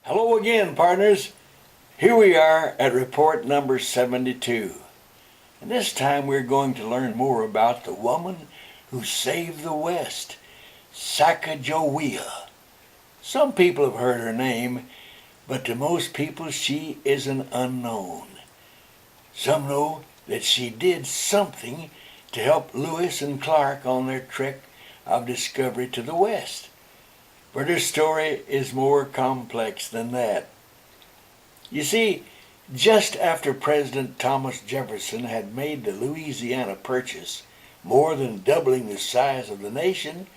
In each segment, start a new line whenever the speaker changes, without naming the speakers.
Hello again, partners. Here we are at report number 72. And this time we're going to learn more about the woman who saved the West, Sacagawea. Some people have heard her name, but to most people she is an unknown. Some know that she did something to help Lewis and Clark on their trek of discovery to the West. But her story is more complex than that. You see, just after President Thomas Jefferson had made the Louisiana Purchase, more than doubling the size of the nation,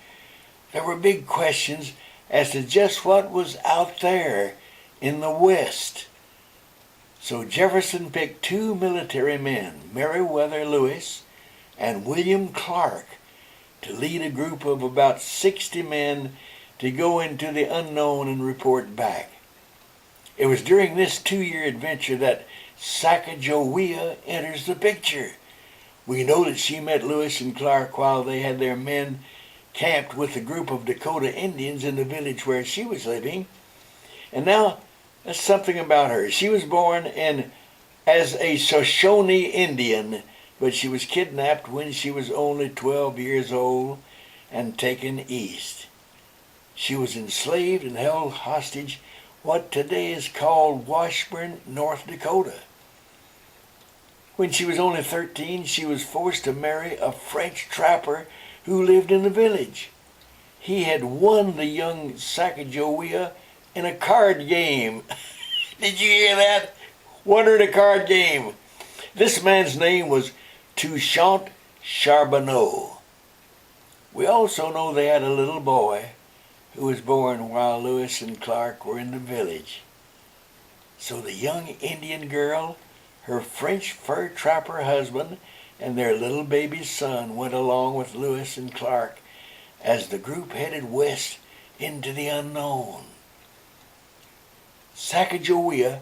there were big questions as to just what was out there in the West. So Jefferson picked two military men, Meriwether Lewis and William Clark, to lead a group of about 60 men to go into the unknown and report back. It was during this 2-year adventure that Sacagawea enters the picture. We know that she met Lewis and Clark while they had their men camped with a group of Dakota Indians in the village where she was living. And now, that's something about her. She was born as a Shoshone Indian, but she was kidnapped when she was only 12 years old and taken east. She was enslaved and held hostage what today is called Washburn, North Dakota. When she was only 13, she was forced to marry a French trapper who lived in the village. He had won the young Sacagawea in a card game. Did you hear that? Won her in a card game. This man's name was Touchant Charbonneau. We also know they had a little boy who was born while Lewis and Clark were in the village. So the young Indian girl, her French fur trapper husband, and their little baby son went along with Lewis and Clark as the group headed west into the unknown. Sacagawea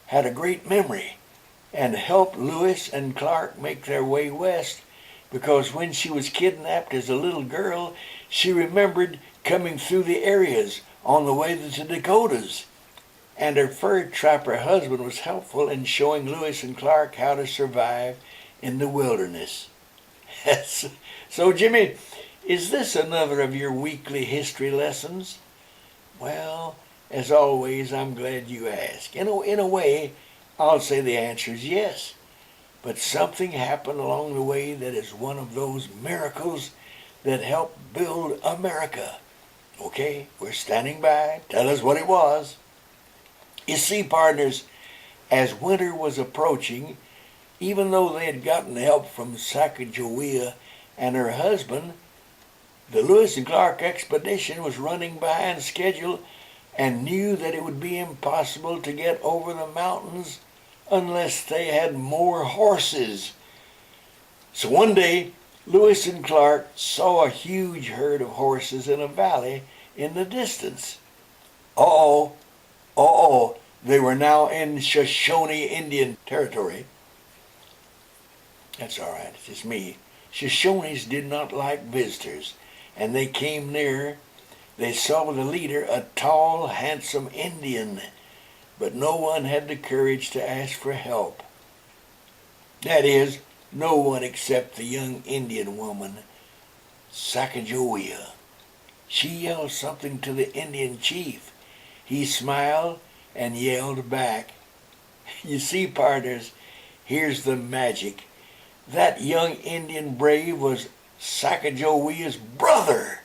had a great memory and helped Lewis and Clark make their way west because when she was kidnapped as a little girl, she remembered coming through the areas on the way to the Dakotas. And her fur trapper husband was helpful in showing Lewis and Clark how to survive in the wilderness. So, Jimmy, is this another of your weekly history lessons? Well, as always, I'm glad you asked. In a way, I'll say the answer is yes. But something happened along the way that is one of those miracles that helped build America. Okay, we're standing by. Tell us what it was. You see, partners, as winter was approaching, even though they had gotten help from Sacagawea and her husband, the Lewis and Clark expedition was running behind schedule and knew that it would be impossible to get over the mountains unless they had more horses. So one day, Lewis and Clark saw a huge herd of horses in a valley in the distance. Uh-oh, they were now in Shoshone Indian territory. That's all right, it's just me. Shoshones did not like visitors, and they came near. They saw the leader, a tall, handsome Indian, but no one had the courage to ask for help. That is, no one except the young Indian woman, Sacagawea. She yelled something to the Indian chief. He smiled and yelled back. You see, partners, here's the magic. That young Indian brave was Sacagawea's brother.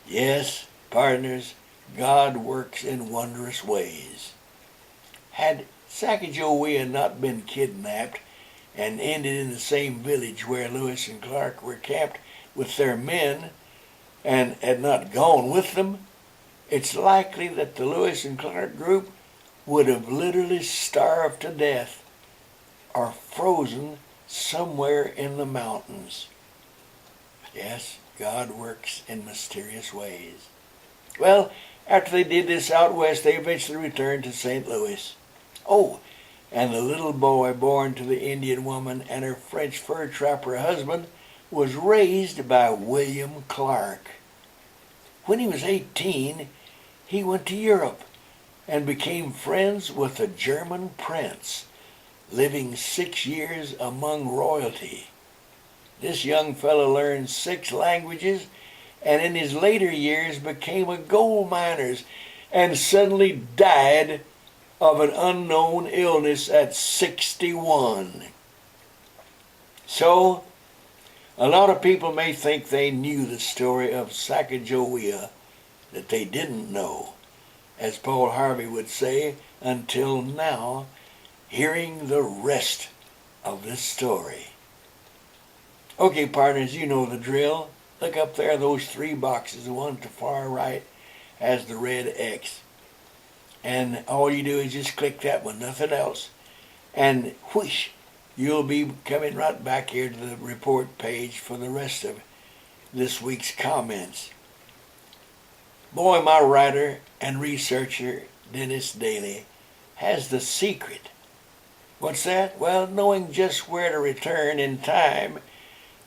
Yes, partners, God works in wondrous ways. Had Sacagawea not been kidnapped and ended in the same village where Lewis and Clark were camped with their men and had not gone with them, it's likely that the Lewis and Clark group would have literally starved to death or frozen somewhere in the mountains. Yes, God works in mysterious ways. Well, after they did this out west, they eventually returned to St. Louis. Oh, and the little boy born to the Indian woman and her French fur trapper husband was raised by William Clark. When he was 18, he went to Europe and became friends with a German prince, living 6 years among royalty. This young fellow learned 6 languages and in his later years became a gold miner and suddenly died of an unknown illness at 61. So, a lot of people may think they knew the story of Sacagawea that they didn't know, as Paul Harvey would say, until now, hearing the rest of this story. Okay, partners, you know the drill. Look up there, those 3 boxes. The one to the far right has the red X. And all you do is just click that one, nothing else. And whoosh, you'll be coming right back here to the report page for the rest of this week's comments. Boy, my writer and researcher, Dennis Daly, has the secret. What's that? Well, knowing just where to return in time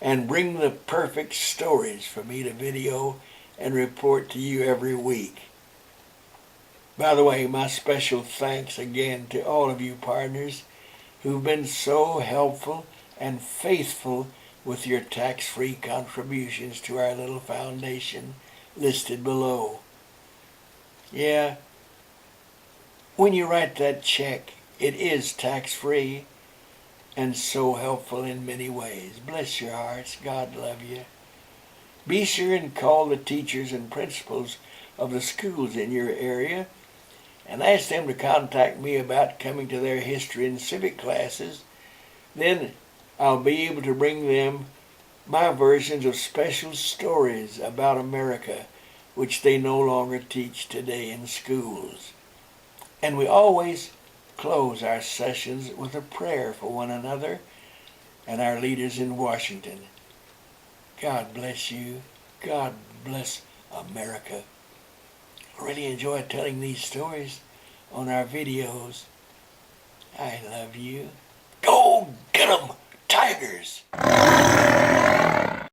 and bring the perfect stories for me to video and report to you every week. By the way, my special thanks again to all of you partners who've been so helpful and faithful with your tax-free contributions to our little foundation listed below. Yeah, when you write that check, it is tax-free and so helpful in many ways. Bless your hearts. God love you. Be sure and call the teachers and principals of the schools in your area and ask them to contact me about coming to their history and civic classes. Then I'll be able to bring them my versions of special stories about America, which they no longer teach today in schools. And we always close our sessions with a prayer for one another and our leaders in Washington. God bless you. God bless America. I really enjoy telling these stories on our videos. I love you. Go get 'em, Tigers!